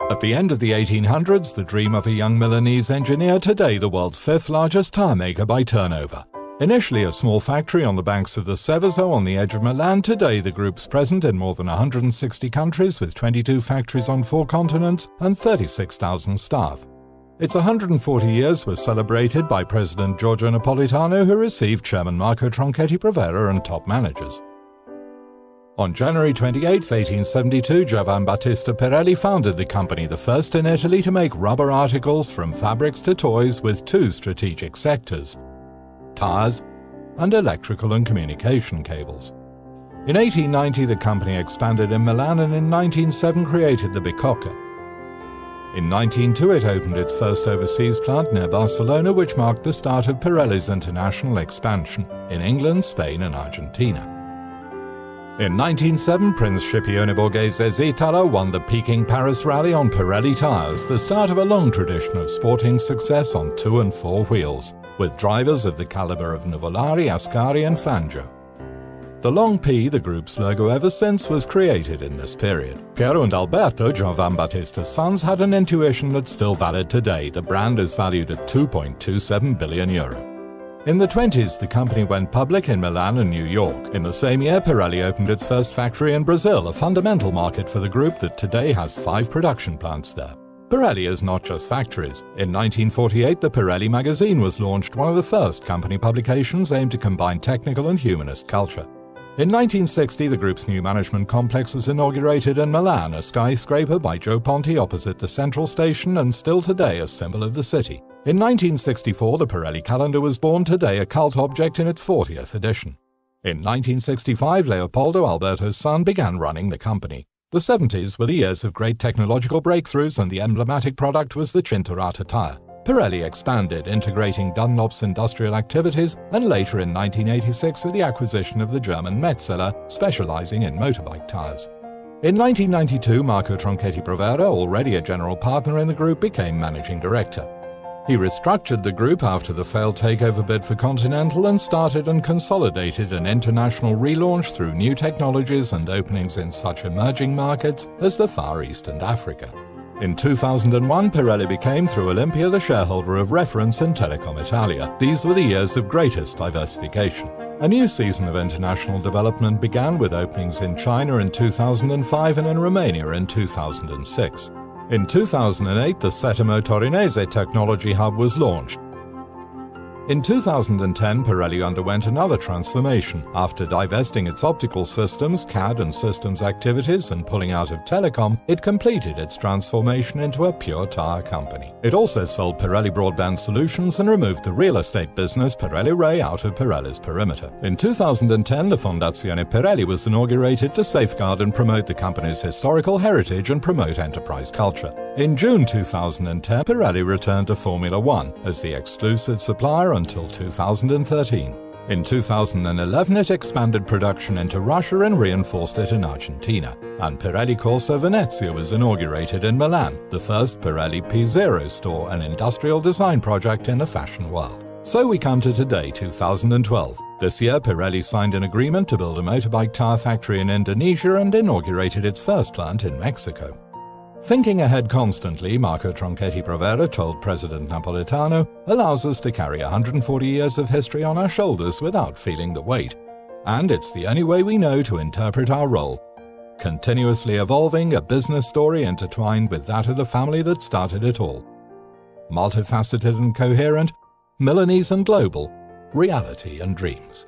At the end of the 1800s, the dream of a young Milanese engineer, today the world's fifth largest tyre maker by turnover. Initially a small factory on the banks of the Seveso on the edge of Milan, today the group's present in more than 160 countries with 22 factories on 4 continents and 36,000 staff. Its 140 years was celebrated by President Giorgio Napolitano, who received Chairman Marco Tronchetti Provera and top managers. On January 28, 1872, Giovan Battista Pirelli founded the company, the first in Italy to make rubber articles from fabrics to toys with 2 strategic sectors: tyres and electrical and communication cables. In 1890, the company expanded in Milan and in 1907 created the Bicocca. In 1902, it opened its first overseas plant near Barcelona, which marked the start of Pirelli's international expansion in England, Spain and Argentina. In 1907, Prince Scipione Borghese's Itala won the Peking Paris Rally on Pirelli tyres, the start of a long tradition of sporting success on 2 and 4 wheels, with drivers of the caliber of Nuvolari, Ascari and Fangio. The long P, the group's logo ever since, was created in this period. Piero and Alberto, Giovan Battista's sons, had an intuition that's still valid today. The brand is valued at €2.27 billion. In the 20s, the company went public in Milan and New York. In the same year, Pirelli opened its first factory in Brazil, a fundamental market for the group that today has 5 production plants there. Pirelli is not just factories. In 1948, the Pirelli magazine was launched, one of the first company publications aimed to combine technical and humanist culture. In 1960, the group's new management complex was inaugurated in Milan, a skyscraper by Joe Ponti opposite the central station and still today a symbol of the city. In 1964, the Pirelli calendar was born, today a cult object in its 40th edition. In 1965, Leopoldo, Alberto's son, began running the company. The 70s were the years of great technological breakthroughs, and the emblematic product was the Cinturata tyre. Pirelli expanded, integrating Dunlop's industrial activities, and later in 1986 with the acquisition of the German Metzeler, specializing in motorbike tyres. In 1992, Marco Tronchetti Provera, already a general partner in the group, became managing director. He restructured the group after the failed takeover bid for Continental and started and consolidated an international relaunch through new technologies and openings in such emerging markets as the Far East and Africa. In 2001, Pirelli became, through Olympia, the shareholder of reference in Telecom Italia. These were the years of greatest diversification. A new season of international development began with openings in China in 2005 and in Romania in 2006. In 2008, the Settimo Torinese Technology Hub was launched. In 2010, Pirelli underwent another transformation. After divesting its optical systems, CAD and systems activities and pulling out of telecom, it completed its transformation into a pure tyre company. It also sold Pirelli Broadband Solutions and removed the real estate business Pirelli Ray out of Pirelli's perimeter. In 2010, the Fondazione Pirelli was inaugurated to safeguard and promote the company's historical heritage and promote enterprise culture. In June 2010, Pirelli returned to Formula One as the exclusive supplier until 2013. In 2011, it expanded production into Russia and reinforced it in Argentina. And Pirelli Corso Venezia was inaugurated in Milan, the first Pirelli P0 store, an industrial design project in the fashion world. So we come to today, 2012. This year, Pirelli signed an agreement to build a motorbike tyre factory in Indonesia and inaugurated its first plant in Mexico. Thinking ahead constantly, Marco Tronchetti Provera told President Napolitano, allows us to carry 140 years of history on our shoulders without feeling the weight. And it's the only way we know to interpret our role. Continuously evolving, a business story intertwined with that of the family that started it all. Multifaceted and coherent, Milanese and global, reality and dreams.